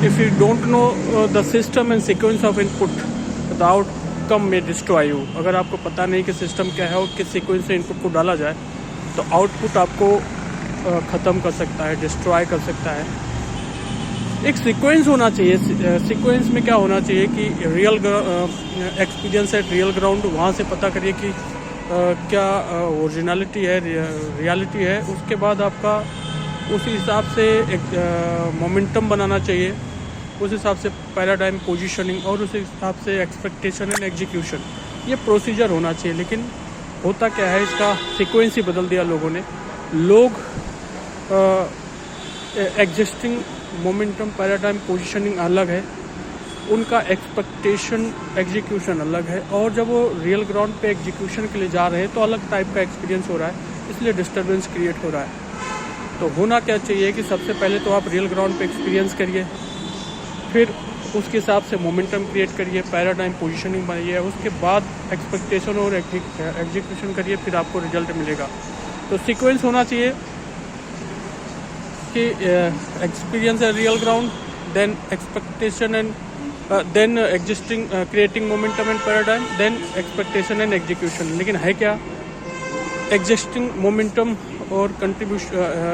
If you don't know the system and sequence of input, the outcome may destroy you. अगर आपको पता नहीं कि सिस्टम क्या है और किस सीक्वेंस से इनपुट को डाला जाए तो आउटपुट आपको ख़त्म कर सकता है, डिस्ट्रॉय कर सकता है. एक सीक्वेंस होना चाहिए. सीक्वेंस में क्या होना चाहिए कि real experience eight real ground, वहाँ से पता करिए कि क्या ओरिजिनलिटी है, रियलिटी है. उसके बाद आपका उस हिसाब से एक मोमेंटम बनाना चाहिए, उस हिसाब से पैराडाइम पोजीशनिंग और उस हिसाब से एक्सपेक्टेशन एंड एग्जीक्यूशन. ये प्रोसीजर होना चाहिए. लेकिन होता क्या है, इसका सीक्वेंस ही बदल दिया लोगों ने. लोग एग्जिस्टिंग मोमेंटम पैराडाइम पोजीशनिंग अलग है, उनका एक्सपेक्टेशन एग्जीक्यूशन अलग है, और जब वो रियल ग्राउंड पे एग्जीक्यूशन के लिए जा रहे हैं तो अलग टाइप का एक्सपीरियंस हो रहा है. इसलिए डिस्टर्बेंस क्रिएट हो रहा है. तो होना क्या चाहिए कि सबसे पहले तो आप रियल ग्राउंड पे एक्सपीरियंस करिए, फिर उसके हिसाब से मोमेंटम क्रिएट करिए, पैराडाइम पोजीशनिंग बनाइए, उसके बाद एक्सपेक्टेशन और एग्जीक्यूशन करिए, फिर आपको रिजल्ट मिलेगा. तो सीक्वेंस होना चाहिए कि एक्सपीरियंस है real ground, then expectation and then existing creating momentum and paradigm, then expectation and execution. लेकिन है क्या, एग्जिस्टिंग मोमेंटम और contribution,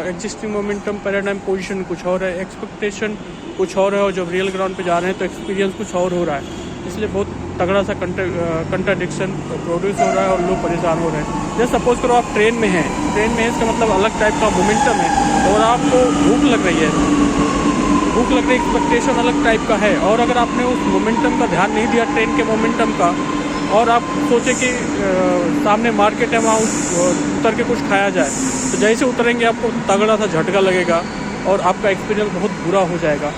existing momentum paradigm position कुछ और है, एक्सपेक्टेशन कुछ और है, और जब रियल ग्राउंड पे जा रहे हैं तो एक्सपीरियंस कुछ और हो रहा है. इसलिए बहुत तगड़ा सा कंट्राडिक्शन प्रोड्यूस हो रहा है और लोग परेशान हो रहे हैं. जैसे सपोज करो आप ट्रेन में हैं, इसका मतलब अलग टाइप का मोमेंटम है और आपको भूख लग रही है, एक्सपेक्टेशन अलग टाइप का है. और अगर आपने उस मोमेंटम का ध्यान नहीं दिया, ट्रेन के मोमेंटम का, और आप सोचे कि सामने मार्केट है, वहाँ उतर के कुछ खाया जाए, तो जैसे उतरेंगे आपको तगड़ा सा झटका लगेगा और आपका एक्सपीरियंस बहुत बुरा हो जाएगा.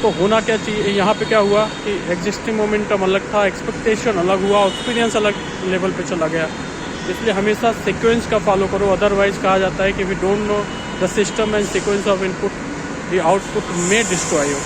तो होना क्या चाहिए, यहाँ पे क्या हुआ कि एग्जिस्टिंग मोमेंटम अलग था, एक्सपेक्टेशन अलग हुआ, एक्सपीरियंस अलग लेवल पे चला गया. इसलिए हमेशा सीक्वेंस का फॉलो करो. अदरवाइज कहा जाता है कि we don't know the system and sequence of input, the output में डिस्ट्रॉय हो.